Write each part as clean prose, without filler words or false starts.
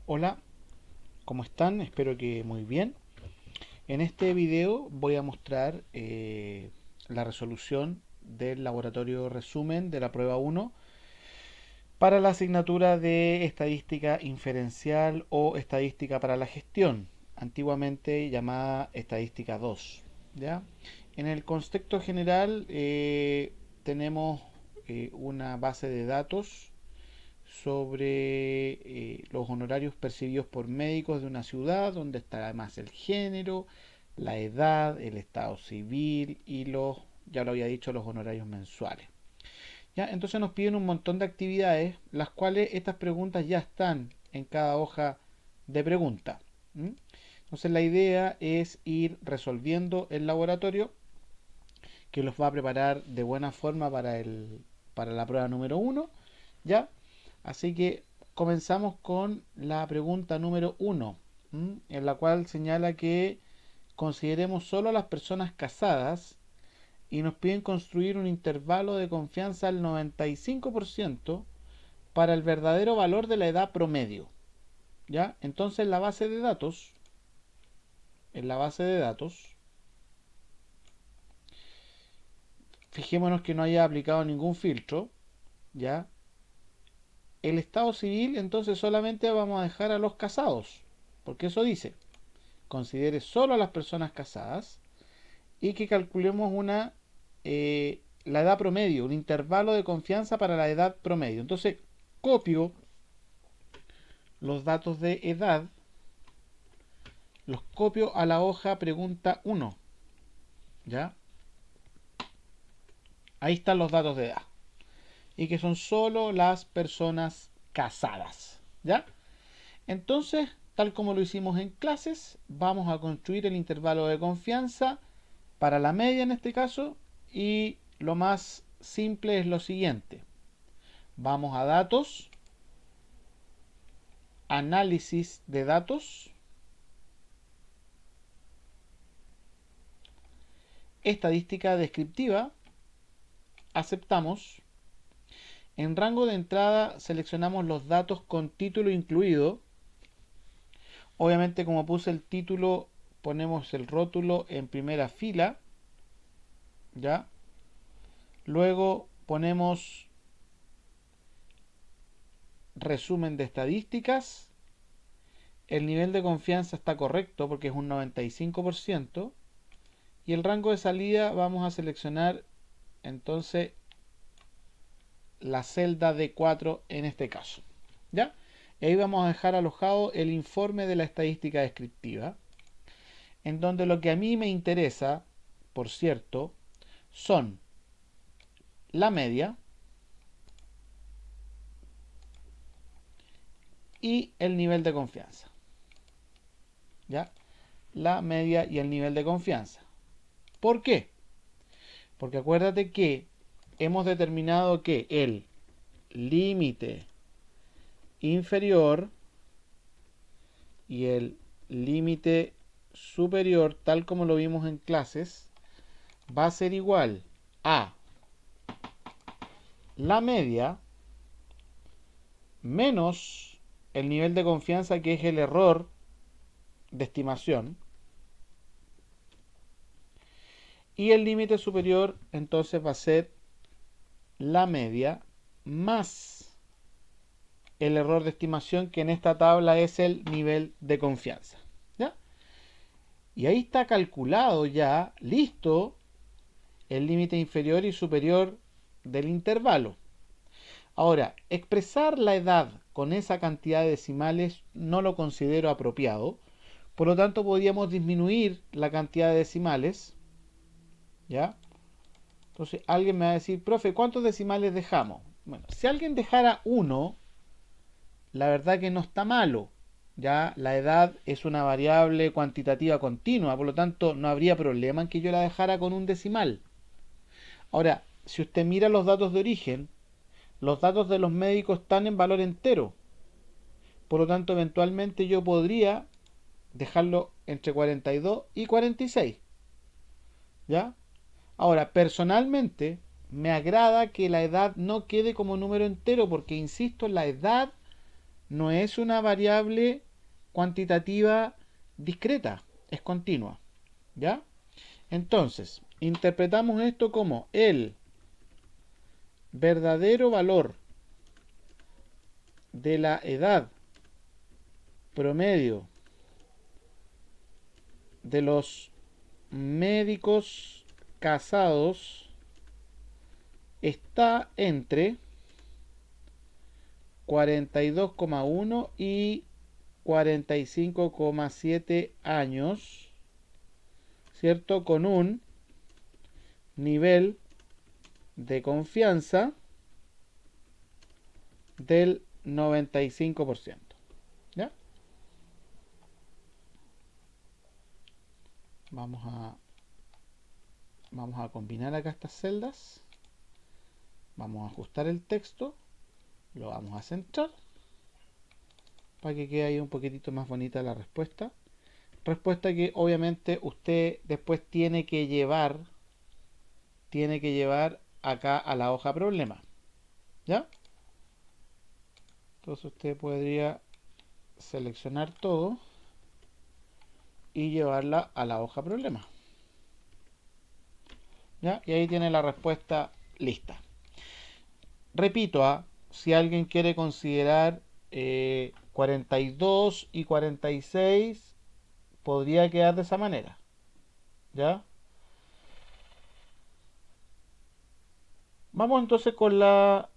Hola, ¿cómo están? Espero que muy bien. En este video voy a mostrar la resolución del laboratorio resumen de la prueba 1 para la asignatura de estadística inferencial o estadística para la gestión, antiguamente llamada estadística 2. ¿Ya? En el contexto general tenemos una base de datos sobre los honorarios percibidos por médicos de una ciudad, donde está además el género, la edad, el estado civil y ya lo había dicho, los honorarios mensuales. ¿Ya? Entonces nos piden un montón de actividades, las cuales estas preguntas ya están en cada hoja de pregunta. ¿Mm? Entonces la idea es ir resolviendo el laboratorio que los va a preparar de buena forma para la prueba número 1. ¿Ya? Así que comenzamos con la pregunta número 1, en la cual señala que consideremos solo a las personas casadas y nos piden construir un intervalo de confianza al 95% para el verdadero valor de la edad promedio. ¿Ya? Entonces en la base de datos, fijémonos que no haya aplicado ningún filtro. ¿Ya? El estado civil, entonces solamente vamos a dejar a los casados, porque eso dice, considere solo a las personas casadas y que calculemos la edad promedio, un intervalo de confianza para la edad promedio. Entonces, copio los datos de edad, los copio a la hoja pregunta 1. ¿Ya? Ahí están los datos de edad. Y que son solo las personas casadas. ¿Ya? Entonces, tal como lo hicimos en clases, vamos a construir el intervalo de confianza para la media en este caso, y lo más simple es lo siguiente. Vamos a datos, análisis de datos, estadística descriptiva, aceptamos. En rango de entrada seleccionamos los datos con título incluido. Obviamente, como puse el título, ponemos el rótulo en primera fila. ¿Ya? Luego ponemos resumen de estadísticas. El nivel de confianza está correcto porque es un 95%. Y el rango de salida vamos a seleccionar entonces la celda D4 en este caso. ¿Ya? Y ahí vamos a dejar alojado el informe de la estadística descriptiva, en donde lo que a mí me interesa, por cierto, son la media y el nivel de confianza. ¿Ya? La media y el nivel de confianza. ¿Por qué? Porque acuérdate que hemos determinado que el límite inferior y el límite superior, tal como lo vimos en clases, va a ser igual a la media menos el nivel de confianza, que es el error de estimación, y el límite superior entonces va a ser la media más el error de estimación, que en esta tabla es el nivel de confianza. ¿Ya? Y ahí está calculado ya, listo, el límite inferior y superior del intervalo. Ahora, expresar la edad con esa cantidad de decimales no lo considero apropiado. Por lo tanto, podríamos disminuir la cantidad de decimales. ¿Ya? Entonces, alguien me va a decir, profe, ¿cuántos decimales dejamos? Bueno, si alguien dejara uno, la verdad que no está malo. Ya la edad es una variable cuantitativa continua, por lo tanto no habría problema en que yo la dejara con un decimal. Ahora, si usted mira los datos de origen, los datos de los médicos están en valor entero. Por lo tanto, eventualmente yo podría dejarlo entre 42 y 46. ¿Ya? Ahora, personalmente, me agrada que la edad no quede como número entero, porque, insisto, la edad no es una variable cuantitativa discreta, es continua. ¿Ya? Entonces, interpretamos esto como el verdadero valor de la edad promedio de los médicos casados está entre 42,1 y 45,7 años, ¿cierto? Con un nivel de confianza del 95%. ¿Ya? Vamos a combinar acá estas celdas. Vamos a ajustar el texto. Lo vamos a centrar para que quede ahí un poquitito más bonita la respuesta. Respuesta que obviamente usted después tiene que llevar acá a la hoja problema. ¿Ya? Entonces usted podría seleccionar todo y llevarla a la hoja problema. ¿Ya? Y ahí tiene la respuesta lista. Repito, si alguien quiere considerar 42 y 46, podría quedar de esa manera. ¿Ya? Vamos entonces con la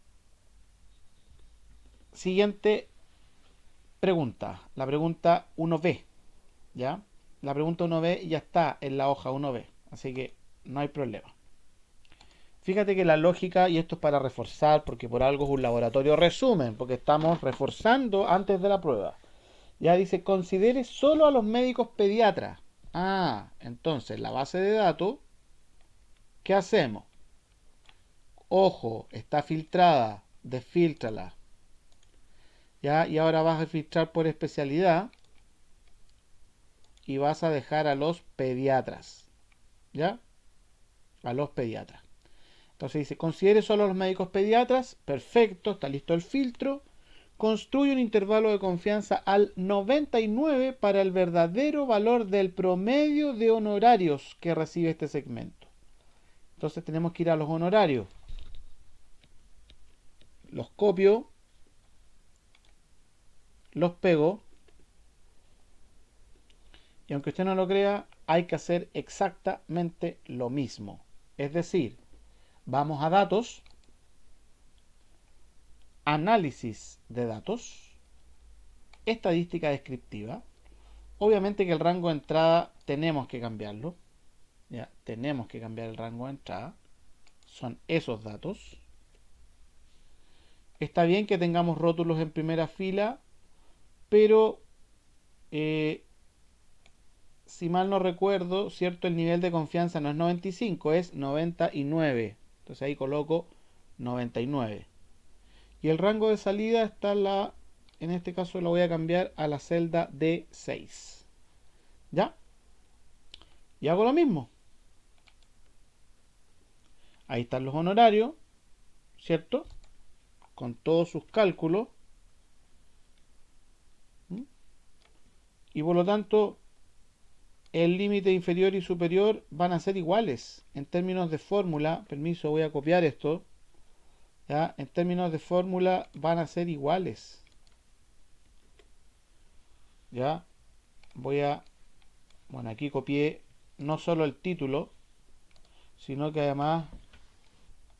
siguiente pregunta. La pregunta 1B. ¿Ya? La pregunta 1B ya está en la hoja 1B. Así que no hay problema. Fíjate que la lógica, y esto es para reforzar, porque por algo es un laboratorio resumen, porque estamos reforzando antes de la prueba. Ya dice, considere solo a los médicos pediatras. Ah, entonces la base de datos, ¿qué hacemos? Ojo, está filtrada, desfíltrala. ¿Ya? Y ahora vas a filtrar por especialidad y vas a dejar a los pediatras. ¿Ya? A los pediatras. Entonces dice, considere solo a los médicos pediatras. Perfecto, está listo el filtro. Construye un intervalo de confianza al 99 para el verdadero valor del promedio de honorarios que recibe este segmento. Entonces tenemos que ir a los honorarios. Los copio. Los pego. Y aunque usted no lo crea, hay que hacer exactamente lo mismo. Es decir, vamos a datos, análisis de datos, estadística descriptiva. Obviamente que el rango de entrada tenemos que cambiarlo. Ya, tenemos que cambiar el rango de entrada. Son esos datos. Está bien que tengamos rótulos en primera fila, pero si mal no recuerdo, cierto, el nivel de confianza no es 95, es 99. Entonces ahí coloco 99. Y el rango de salida está en este caso lo voy a cambiar a la celda D6. ¿Ya? Y hago lo mismo. Ahí están los honorarios, ¿cierto? Con todos sus cálculos. Y por lo tanto, el límite inferior y superior van a ser iguales. En términos de fórmula, permiso, voy a copiar esto. ¿Ya? En términos de fórmula van a ser iguales. ¿Ya? Bueno, aquí copié no solo el título, sino que además,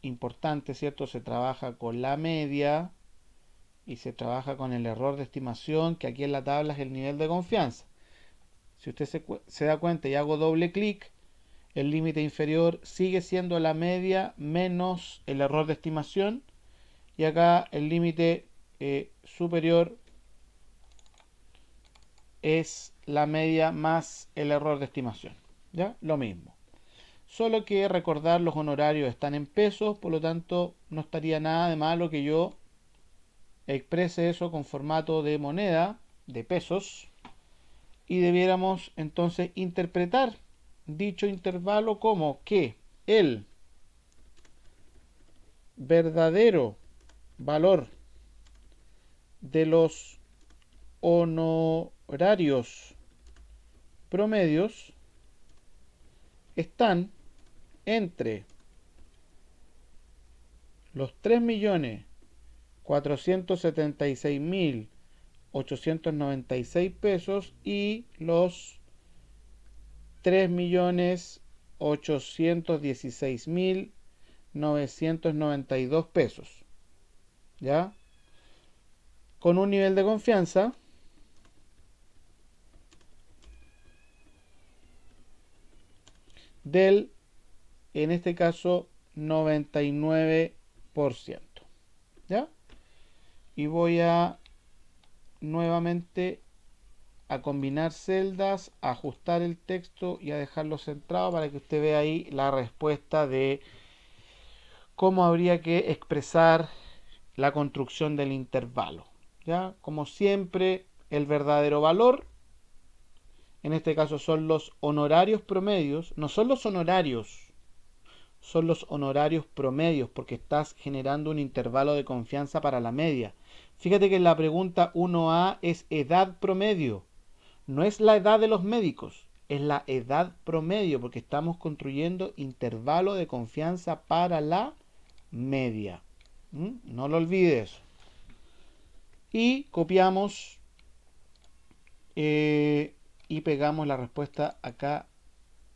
importante, ¿cierto? Se trabaja con la media y se trabaja con el error de estimación, que aquí en la tabla es el nivel de confianza. Si usted se da cuenta y hago doble clic, el límite inferior sigue siendo la media menos el error de estimación, y acá el límite superior es la media más el error de estimación. ¿Ya? Lo mismo. Solo que recordar, los honorarios están en pesos, por lo tanto no estaría nada de malo que yo exprese eso con formato de moneda, de pesos, y debiéramos entonces interpretar dicho intervalo como que el verdadero valor de los honorarios promedios están entre los 3.476.896 pesos y los 3.816.992 pesos. ¿Ya? Con un nivel de confianza del, en este caso, 99%. ¿Ya? Y voy a nuevamente a combinar celdas, a ajustar el texto y a dejarlo centrado para que usted vea ahí la respuesta de cómo habría que expresar la construcción del intervalo. ¿Ya? Como siempre, el verdadero valor, en este caso son los honorarios promedios, no son los honorarios, son los honorarios promedios, porque estás generando un intervalo de confianza para la media. Fíjate que en la pregunta 1A es edad promedio, no es la edad de los médicos, es la edad promedio, porque estamos construyendo intervalo de confianza para la media. No lo olvides. Y copiamos y pegamos la respuesta acá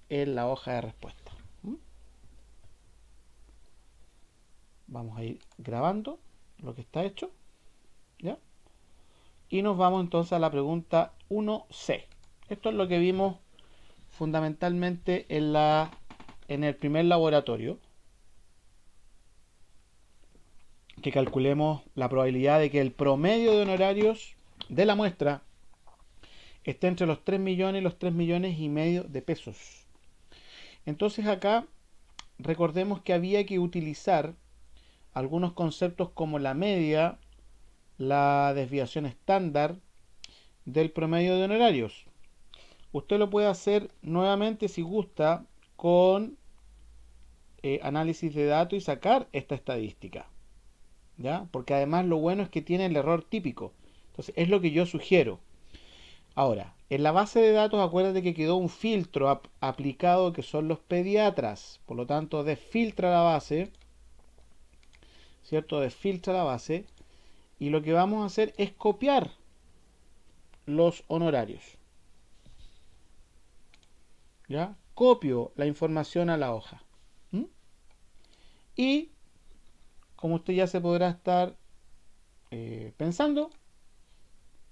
en la hoja de respuesta. Vamos a ir grabando lo que está hecho. ¿Ya? Y nos vamos entonces a la pregunta 1C. Esto es lo que vimos fundamentalmente en el primer laboratorio. Que calculemos la probabilidad de que el promedio de honorarios de la muestra esté entre los 3 millones y los 3 millones y medio de pesos. Entonces acá recordemos que había que utilizar algunos conceptos como la media, la desviación estándar del promedio de honorarios. Usted lo puede hacer nuevamente si gusta con análisis de datos y sacar esta estadística. ¿Ya? Porque además lo bueno es que tiene el error típico. Entonces es lo que yo sugiero. Ahora, en la base de datos acuérdate que quedó un filtro aplicado que son los pediatras. Por lo tanto, desfiltra la base. ¿Cierto? Desfiltra la base. Y lo que vamos a hacer es copiar los honorarios. ¿Ya? Copio la información a la hoja. Y como usted ya se podrá estar pensando,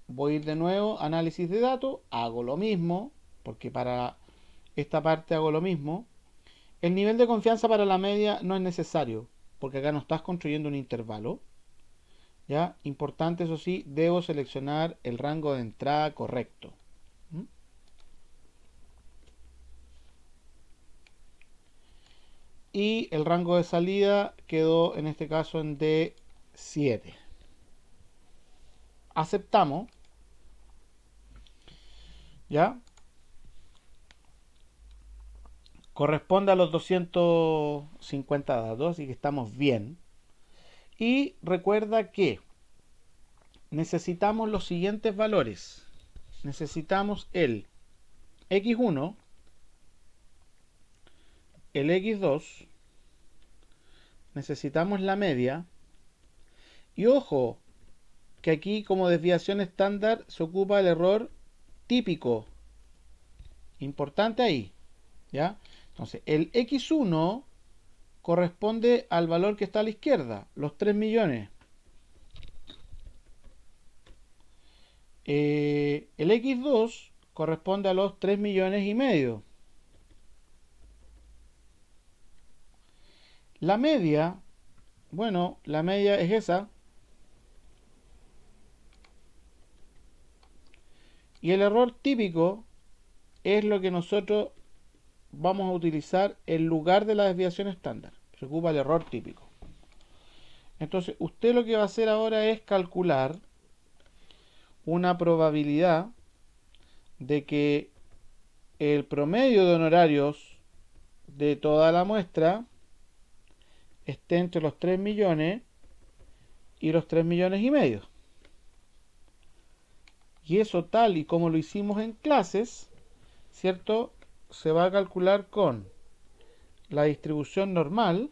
voy a ir de nuevo, análisis de datos, hago lo mismo, porque para esta parte hago lo mismo. El nivel de confianza para la media no es necesario, porque acá no estás construyendo un intervalo. ¿Ya? Importante, eso sí, debo seleccionar el rango de entrada correcto. Y el rango de salida quedó en este caso en D7. Aceptamos. ¿Ya? Corresponde a los 250 datos, así que estamos bien. Y recuerda que necesitamos los siguientes valores. Necesitamos el X1, el X2, necesitamos la media. Y ojo, que aquí como desviación estándar se ocupa el error típico. Importante ahí. ¿Ya? Entonces, el X1 corresponde al valor que está a la izquierda, los 3 millones. El X2 corresponde a los 3 millones y medio. La media, bueno, la media es esa. Y el error típico es lo que nosotros vamos a utilizar en lugar de la desviación estándar. Se ocupa el error típico. Entonces, usted lo que va a hacer ahora es calcular una probabilidad de que el promedio de honorarios de toda la muestra esté entre los 3 millones y los 3 millones y medio. Y eso, tal y como lo hicimos en clases, ¿cierto? Se va a calcular con la distribución normal.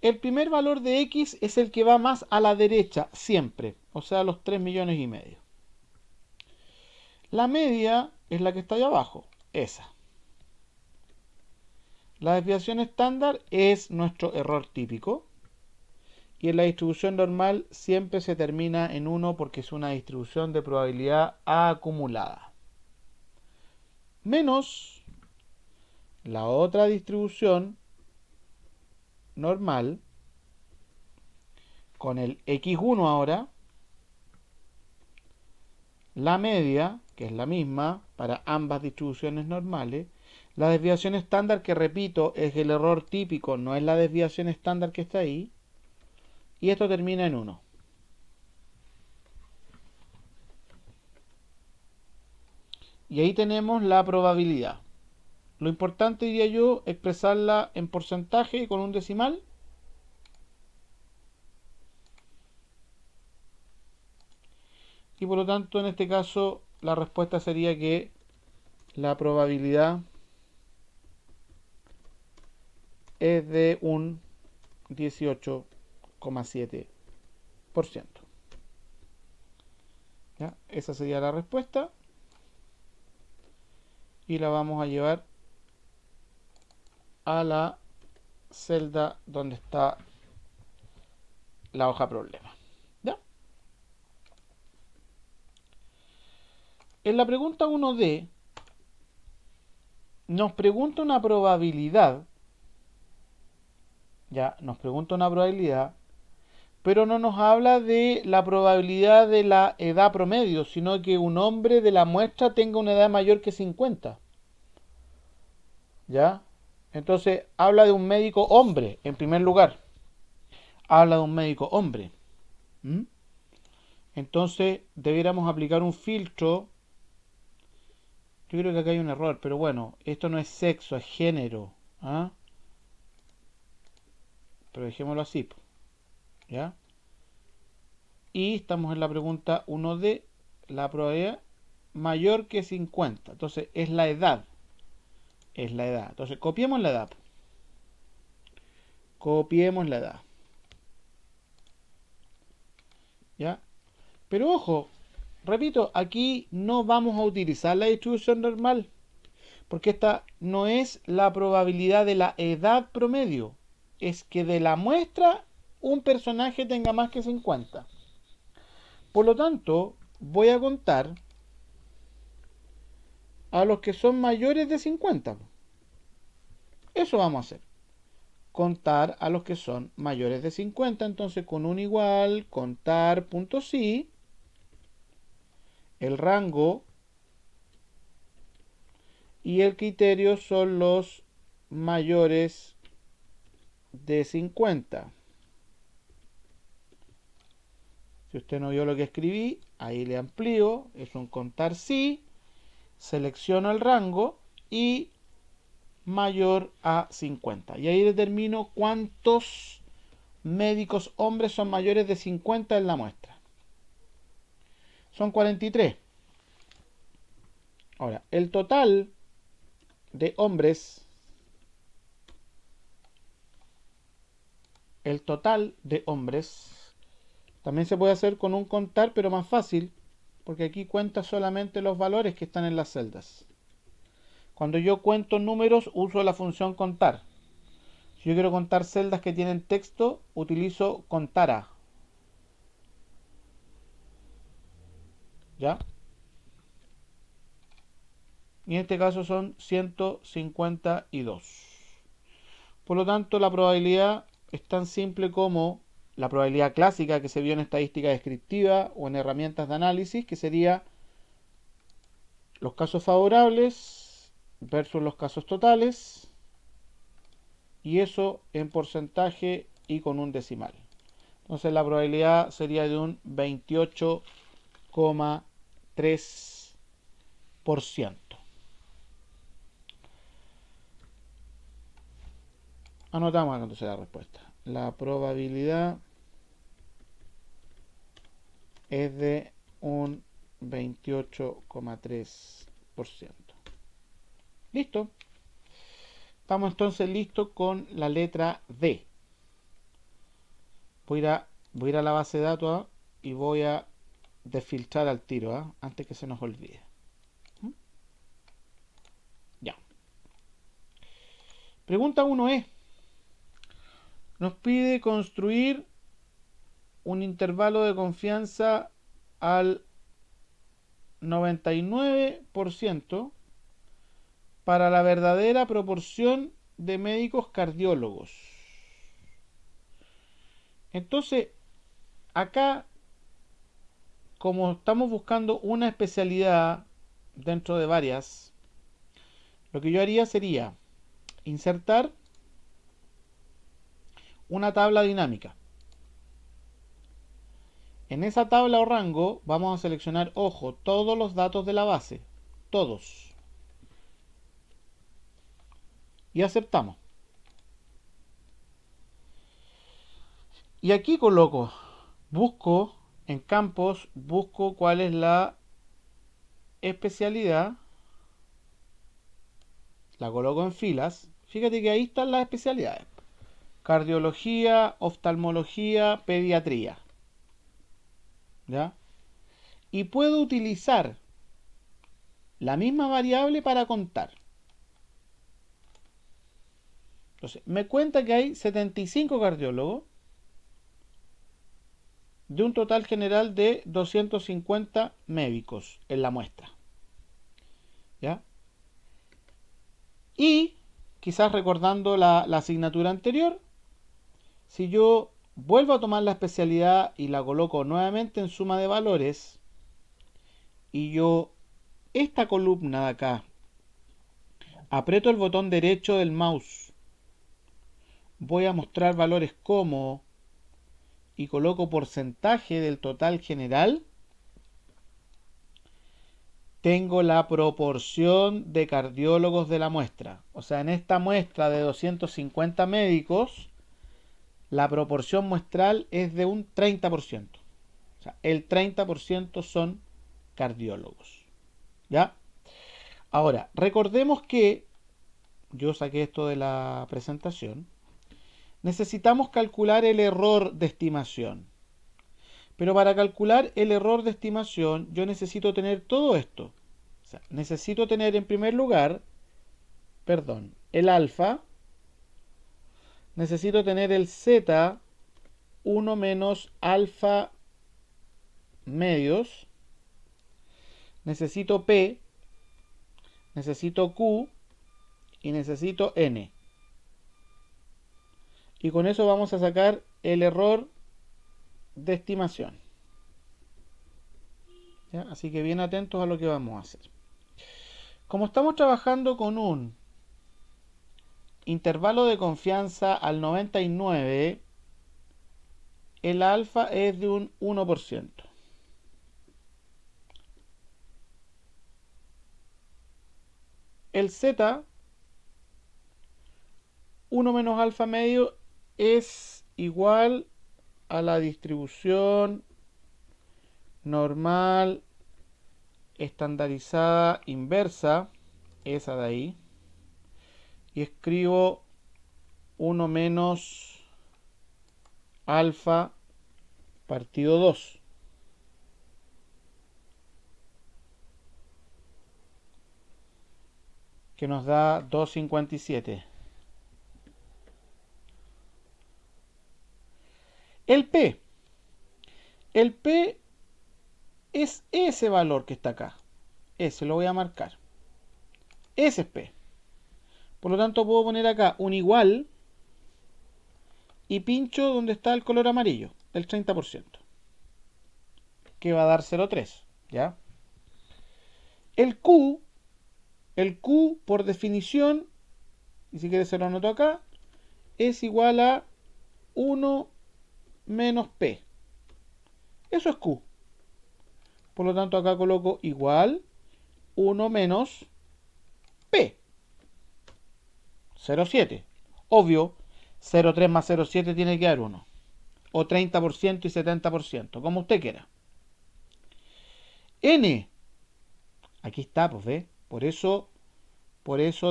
El primer valor de X es el que va más a la derecha, siempre. O sea, los 3 millones y medio. La media es la que está ahí abajo, esa. La desviación estándar es nuestro error típico. Y en la distribución normal siempre se termina en 1 porque es una distribución de probabilidad acumulada. Menos la otra distribución normal con el x1 ahora, la media, que es la misma para ambas distribuciones normales, la desviación estándar, que repito, es el error típico, no es la desviación estándar que está ahí, y esto termina en 1. Y ahí tenemos la probabilidad. Lo importante, diría yo, expresarla en porcentaje con un decimal. Y por lo tanto, en este caso, la respuesta sería que la probabilidad es de un 18,7%. ¿Ya? Esa sería la respuesta. Y la vamos a llevar a la celda donde está la hoja problema. ¿Ya? En la pregunta 1D nos pregunta una probabilidad. Ya, nos pregunta una probabilidad, pero no nos habla de la probabilidad de la edad promedio, sino que un hombre de la muestra tenga una edad mayor que 50. ¿Ya? Entonces, habla de un médico hombre, en primer lugar. Habla de un médico hombre. ¿Mm? Entonces, debiéramos aplicar un filtro. Yo creo que acá hay un error, pero bueno, esto no es sexo, es género. ¿Ah? Pero dejémoslo así. ¿Ya? Y estamos en la pregunta 1D, la probabilidad mayor que 50. Entonces, es la edad. Es la edad. Entonces, copiemos la edad. Copiemos la edad. ¿Ya? Pero ojo, repito, aquí no vamos a utilizar la distribución normal, porque esta no es la probabilidad de la edad promedio, es que de la muestra un personaje tenga más que 50. Por lo tanto, voy a contar a los que son mayores de 50. Eso vamos a hacer. Contar a los que son mayores de 50. Entonces, con un igual, contar punto sí, el rango y el criterio son los mayores de 50. Si usted no vio lo que escribí, ahí le amplío, es un contar sí, selecciono el rango y mayor a 50. Y ahí determino cuántos médicos hombres son mayores de 50 en la muestra. Son 43. Ahora, el total de hombres, también se puede hacer con un contar, pero más fácil, porque aquí cuenta solamente los valores que están en las celdas. Cuando yo cuento números, uso la función contar. Si yo quiero contar celdas que tienen texto, utilizo contara. ¿Ya? Y en este caso son 152. Por lo tanto, la probabilidad es tan simple como la probabilidad clásica que se vio en estadística descriptiva o en herramientas de análisis, que sería los casos favorables versus los casos totales, y eso en porcentaje y con un decimal. Entonces la probabilidad sería de un 28,3%. Anotamos entonces la respuesta. La probabilidad es de un 28,3%. Listo. Estamos entonces listos con la letra D. Voy a ir a la base de datos y voy a desfiltrar al tiro, antes que se nos olvide. Ya. Pregunta 1 es, nos pide construir un intervalo de confianza al 99% para la verdadera proporción de médicos cardiólogos. Entonces, acá, como estamos buscando una especialidad dentro de varias, lo que yo haría sería insertar una tabla dinámica. En esa tabla o rango vamos a seleccionar, ojo, todos los datos de la base, todos. Y aceptamos. Y aquí coloco, busco en campos, busco cuál es la especialidad, la coloco en filas. Fíjate que ahí están las especialidades: cardiología, oftalmología, pediatría. ¿Ya? Y puedo utilizar la misma variable para contar. Entonces, me cuenta que hay 75 cardiólogos de un total general de 250 médicos en la muestra. ¿Ya? Y, quizás recordando la asignatura anterior, si yo vuelvo a tomar la especialidad y la coloco nuevamente en suma de valores, y yo esta columna de acá aprieto el botón derecho del mouse, voy a mostrar valores como, y coloco porcentaje del total general, tengo la proporción de cardiólogos de la muestra. O sea, en esta muestra de 250 médicos, la proporción muestral es de un 30%. O sea, el 30% son cardiólogos. ¿Ya? Ahora, recordemos que, yo saqué esto de la presentación, necesitamos calcular el error de estimación. Pero para calcular el error de estimación, yo necesito tener todo esto. O sea, necesito tener en primer lugar, el alfa. Necesito tener el z, 1 menos alfa medios. Necesito p, necesito q y necesito n. Y con eso vamos a sacar el error de estimación. ¿Ya? Así que bien atentos a lo que vamos a hacer. Como estamos trabajando con un intervalo de confianza al 99, el alfa es de un 1%. El z, 1 menos alfa medio, es igual a la distribución normal estandarizada inversa, esa de ahí, y escribo 1 menos alfa partido 2. Que nos da 2,57. El P es ese valor que está acá. Ese lo voy a marcar. Ese es P. Por lo tanto, puedo poner acá un igual y pincho donde está el color amarillo, el 30%, que va a dar 0,3. ¿Ya? El Q por definición, y si quieres se lo anoto acá, es igual a 1 menos P. Eso es Q. Por lo tanto, acá coloco igual 1 menos P. 0,7. Obvio, 0,3 más 0,7 tiene que dar 1. O 30% y 70%, como usted quiera. N. Aquí está, pues ve. Por eso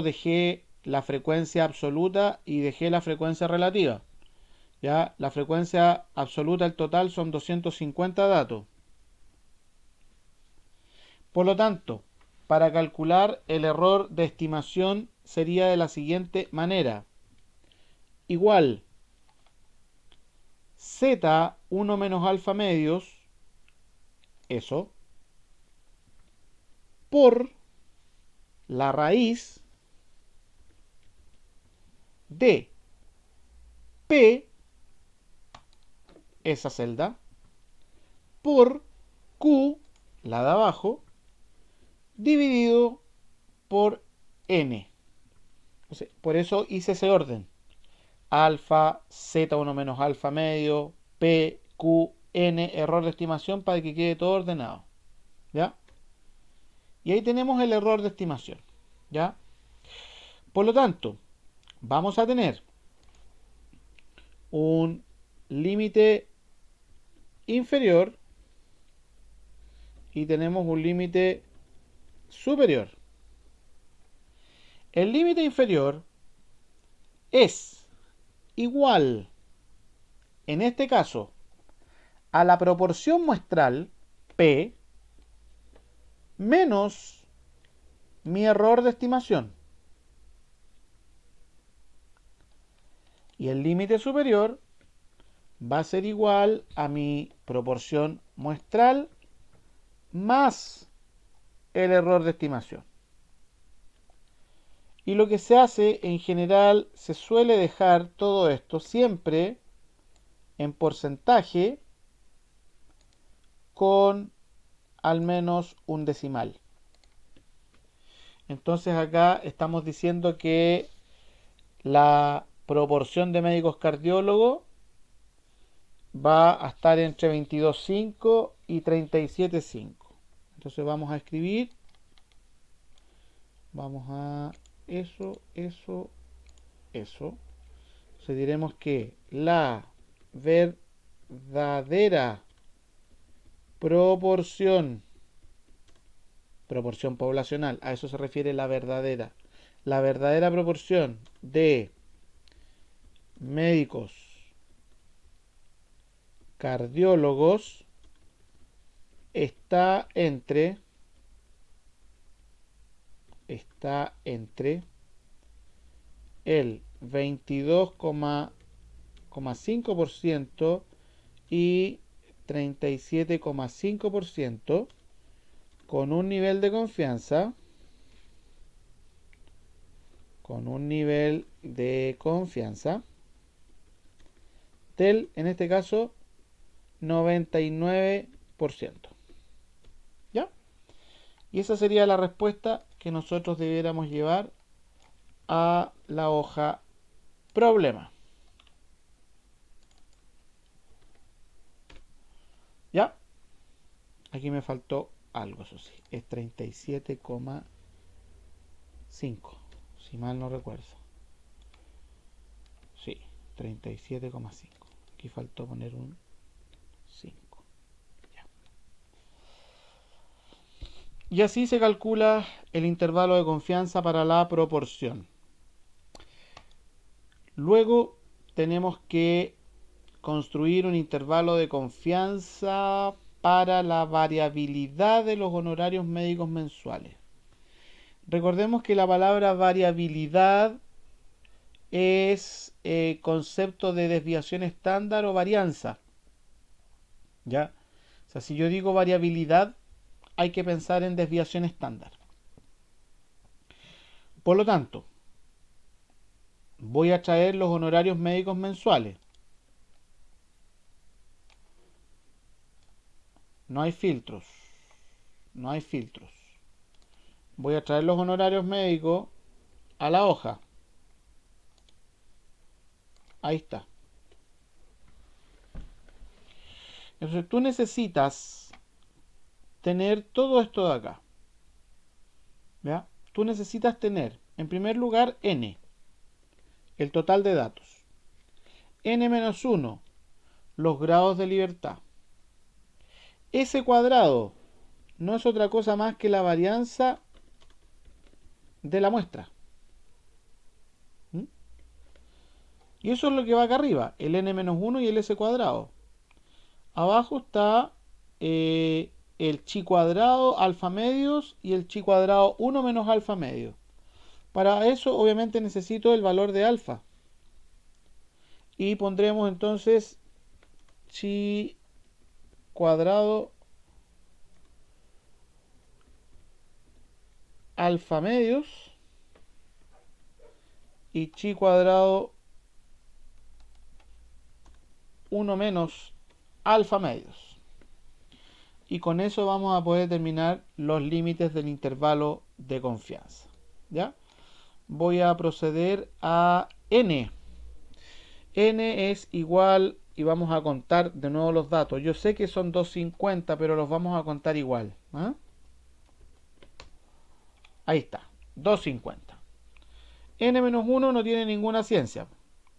dejé la frecuencia absoluta y dejé la frecuencia relativa. Ya, la frecuencia absoluta, el total son 250 datos. Por lo tanto, para calcular el error de estimación sería de la siguiente manera. Igual Z1 menos alfa medios, eso, por la raíz de P, esa celda, por Q, la de abajo, dividido por N. Por eso hice ese orden. Alfa, Z1 menos alfa medio, P, Q, N, error de estimación para que quede todo ordenado. ¿Ya? Y ahí tenemos el error de estimación. ¿Ya? Por lo tanto, vamos a tener un límite inferior y tenemos un límite superior. El límite inferior es igual, en este caso, a la proporción muestral P menos mi error de estimación. Y el límite superior va a ser igual a mi proporción muestral más el error de estimación. Y lo que se hace en general, se suele dejar todo esto siempre en porcentaje con al menos un decimal. Entonces acá estamos diciendo que la proporción de médicos cardiólogos va a estar entre 22,5 y 37,5. Entonces vamos a escribir, vamos a eso. Entonces diremos que la verdadera proporción poblacional, a eso se refiere la verdadera proporción de médicos cardiólogos está entre el 22,5% y 37,5% con un nivel de confianza del, en este caso, 99%. ¿Ya? Y esa sería la respuesta que nosotros debiéramos llevar a la hoja problema. ¿Ya? Aquí me faltó algo, eso sí. Es 37,5. Si mal no recuerdo. Sí, 37,5. Aquí faltó poner un 5. Ya. Y así se calcula el intervalo de confianza para la proporción. Luego tenemos que construir un intervalo de confianza para la variabilidad de los honorarios médicos mensuales. Recordemos que la palabra variabilidad es concepto de desviación estándar o varianza. ¿Ya? O sea, si yo digo variabilidad, hay que pensar en desviación estándar. Por lo tanto, voy a traer los honorarios médicos mensuales. No hay filtros. Voy a traer los honorarios médicos a la hoja. Ahí está. Entonces tú necesitas tener todo esto de acá. ¿Ya? Tú necesitas tener, en primer lugar, n, el total de datos. n-1, los grados de libertad. S cuadrado, no es otra cosa más que la varianza de la muestra. ¿Mm? Y eso es lo que va acá arriba, el n-1 y el s cuadrado. Abajo está el chi cuadrado alfa medios y el chi cuadrado 1 menos alfa medio. Para eso obviamente necesito el valor de alfa. Y pondremos entonces chi cuadrado alfa medios y chi cuadrado 1 menos alfa medios. Y con eso vamos a poder determinar los límites del intervalo de confianza. ¿Ya? Voy a proceder a n. N es igual, y vamos a contar de nuevo los datos. Yo sé que son 250, pero los vamos a contar igual. ¿Ah? Ahí está, 250. N-1 no tiene ninguna ciencia.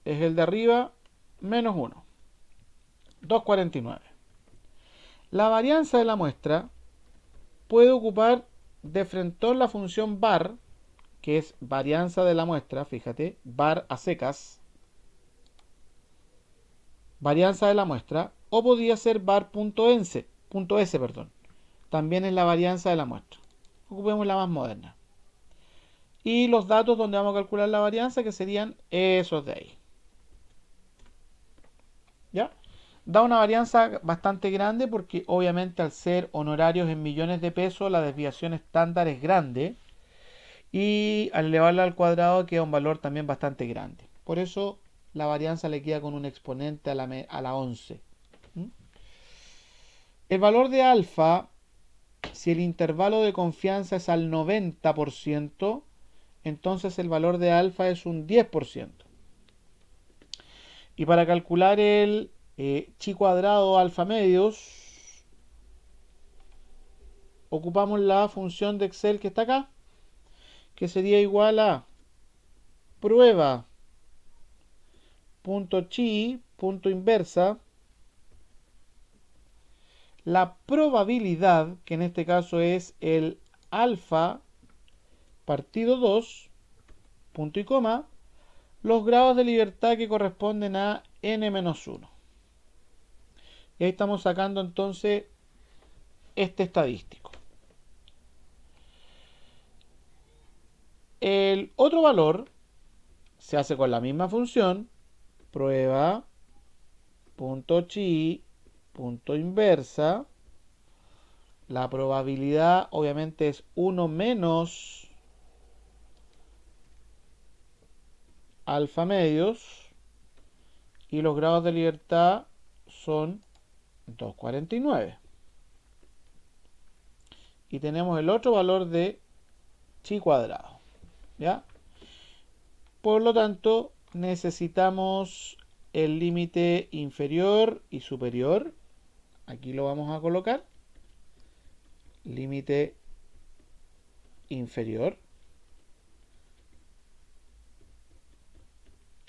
Es el de arriba menos 1. 249. La varianza de la muestra puede ocupar de frentón la función var, que es varianza de la muestra, fíjate, var a secas, varianza de la muestra, o podría ser var.s, también es la varianza de la muestra. Ocupemos la más moderna. Y los datos donde vamos a calcular la varianza, que serían esos de ahí. ¿Ya? Da una varianza bastante grande porque obviamente al ser honorarios en millones de pesos, la desviación estándar es grande. Y al elevarla al cuadrado queda un valor también bastante grande. Por eso la varianza le queda con un exponente a la 11. ¿Mm? El valor de alfa, si el intervalo de confianza es al 90%, entonces el valor de alfa es un 10%. Y para calcular el chi cuadrado alfa medios, ocupamos la función de Excel que está acá, que sería igual a prueba punto chi punto inversa la probabilidad, que en este caso es el alfa partido 2, punto y coma, los grados de libertad que corresponden a n-1. Y ahí estamos sacando entonces este estadístico. El otro valor se hace con la misma función, prueba punto chi punto inversa. La probabilidad obviamente es 1 menos alfa medios y los grados de libertad son 249. Y tenemos el otro valor de chi cuadrado. ¿Ya? Por lo tanto, necesitamos el límite inferior y superior. Aquí lo vamos a colocar. Límite inferior.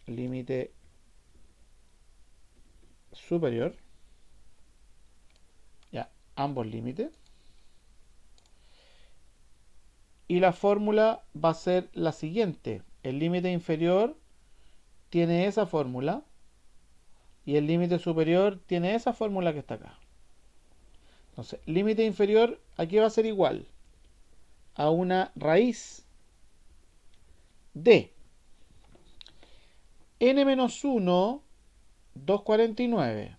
Límite superior. Ya, ambos límites. Y la fórmula va a ser la siguiente. El límite inferior tiene esa fórmula y el límite superior tiene esa fórmula que está acá. Entonces, límite inferior aquí va a ser igual a una raíz de n-1, 249,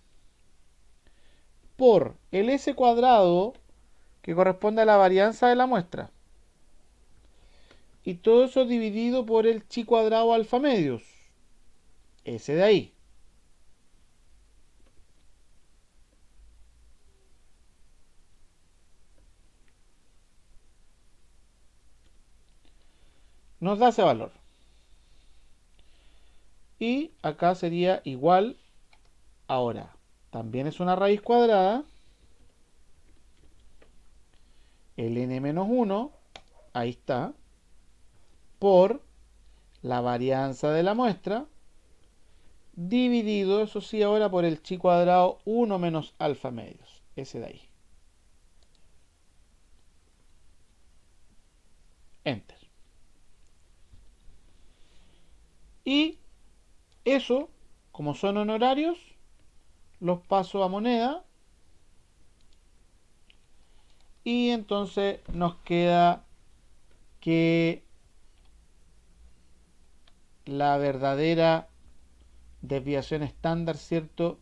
por el s cuadrado, que corresponde a la varianza de la muestra. Y todo eso dividido por el chi cuadrado alfa medios. Ese de ahí. Nos da ese valor. Y acá sería igual. Ahora, también es una raíz cuadrada. El n-1, ahí está, por la varianza de la muestra, dividido, eso sí, ahora por el chi cuadrado 1 menos alfa medios. Ese de ahí. Enter. Y eso, como son honorarios, los paso a moneda. Y entonces nos queda que la verdadera desviación estándar, ¿cierto?,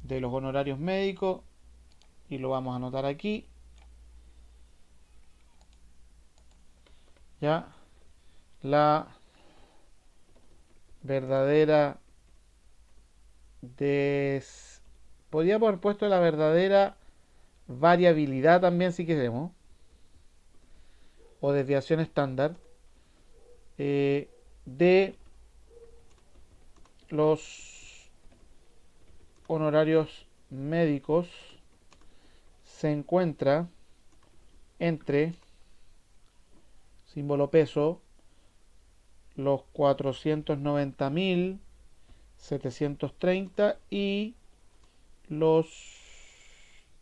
de los honorarios médicos, y lo vamos a anotar aquí, ya, la verdadera podríamos haber puesto la verdadera variabilidad también si queremos, o desviación estándar, de los honorarios médicos se encuentra entre, símbolo peso, los 490.730 y los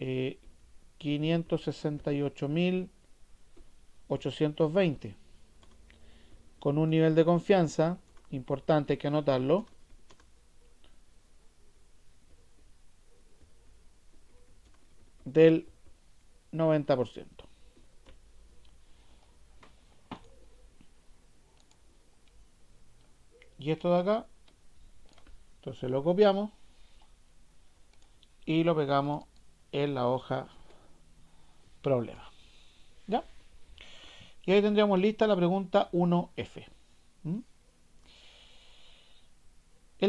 568.820, con un nivel de confianza importante, hay que anotarlo, del 90%. Y esto de acá, entonces lo copiamos y lo pegamos en la hoja problema. ¿Ya? Y ahí tendríamos lista la pregunta 1F. En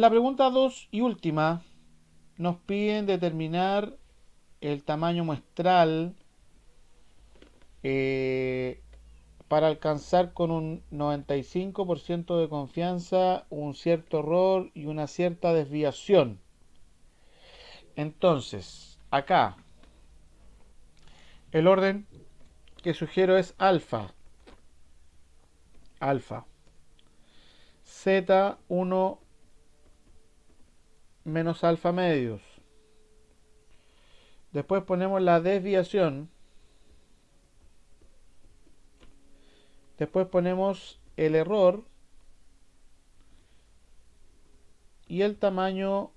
la pregunta 2 y última, nos piden determinar el tamaño muestral para alcanzar con un 95% de confianza un cierto error y una cierta desviación. Entonces, acá, el orden que sugiero es alfa, Z1 menos alfa medios. Después ponemos la desviación. Después ponemos el error y el tamaño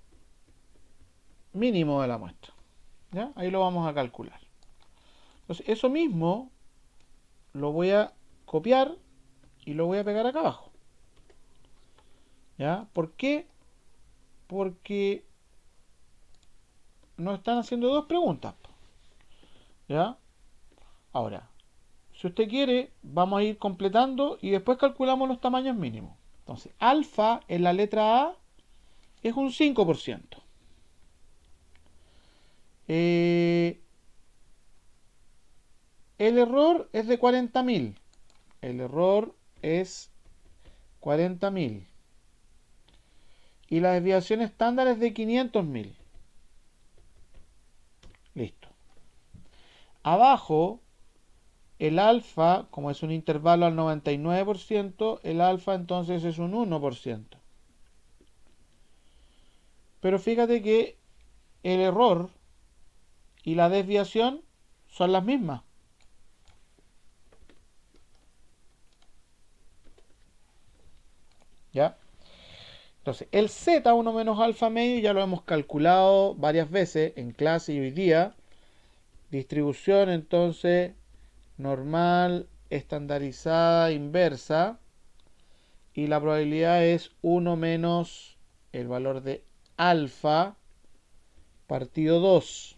mínimo de la muestra. ¿Ya? Ahí lo vamos a calcular. Entonces, eso mismo lo voy a copiar y lo voy a pegar acá abajo. ¿Ya? ¿Por qué? Porque nos están haciendo dos preguntas. ¿Ya? Ahora, si usted quiere, vamos a ir completando y después calculamos los tamaños mínimos. Entonces, alfa en la letra A es un 5%. El error es de 40.000. El error es 40.000. Y la desviación estándar es de 500.000. Listo. Abajo, el alfa, como es un intervalo al 99%, el alfa entonces es un 1%. Pero fíjate que el error y la desviación son las mismas. ¿Ya? Entonces, el Z1 menos alfa medio ya lo hemos calculado varias veces en clase y hoy día. Distribución entonces normal, estandarizada, inversa. Y la probabilidad es 1 menos el valor de alfa partido 2.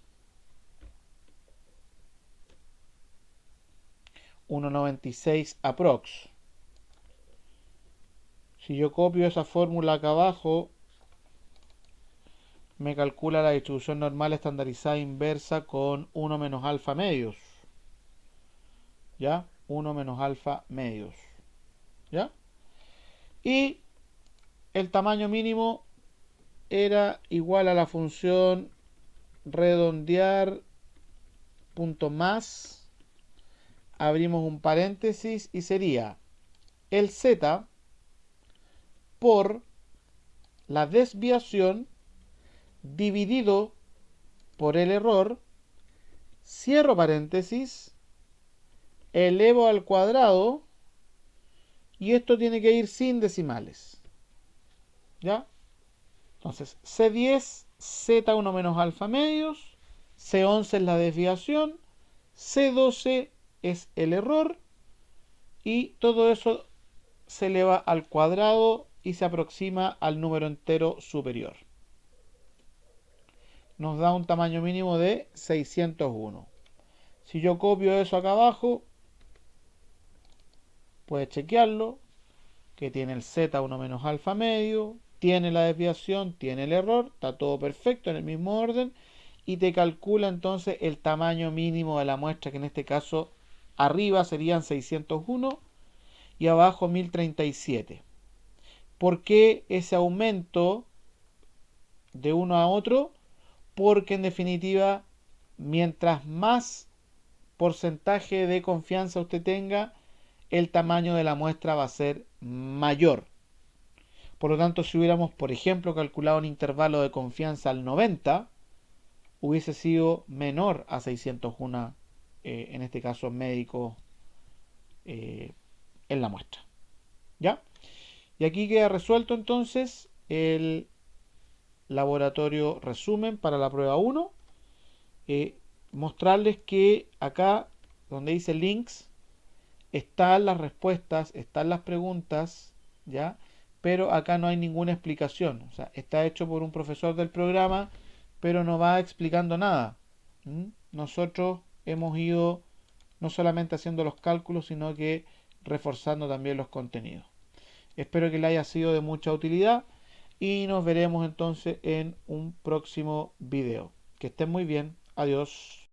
1,96 aprox. Si yo copio esa fórmula acá abajo, me calcula la distribución normal estandarizada inversa con 1 menos alfa medios. ¿Ya? 1 menos alfa medios. ¿Ya? Y el tamaño mínimo era igual a la función redondear punto más. Abrimos un paréntesis y sería el Z por la desviación dividido por el error, cierro paréntesis, elevo al cuadrado y esto tiene que ir sin decimales. ¿Ya? Entonces, C10, Z1 menos alfa medios, C11 es la desviación, C12 es el error y todo eso se eleva al cuadrado y se aproxima al número entero superior. Nos da un tamaño mínimo de 601. Si yo copio eso acá abajo, puedes chequearlo, que tiene el Z1 menos alfa medio, tiene la desviación, tiene el error, está todo perfecto en el mismo orden y te calcula entonces el tamaño mínimo de la muestra, que en este caso arriba serían 601 y abajo 1037. ¿Por qué ese aumento de uno a otro? Porque en definitiva, mientras más porcentaje de confianza usted tenga, el tamaño de la muestra va a ser mayor. Por lo tanto, si hubiéramos, por ejemplo, calculado un intervalo de confianza al 90, hubiese sido menor a 601, en este caso médico, en la muestra. ¿Ya? Y aquí queda resuelto entonces el laboratorio resumen para la prueba 1. Mostrarles que acá, donde dice links, están las respuestas, están las preguntas, ¿ya? Pero acá no hay ninguna explicación. O sea, está hecho por un profesor del programa, pero no va explicando nada. Nosotros hemos ido no solamente haciendo los cálculos, sino que reforzando también los contenidos. Espero que le haya sido de mucha utilidad y nos veremos entonces en un próximo video. Que estén muy bien. Adiós.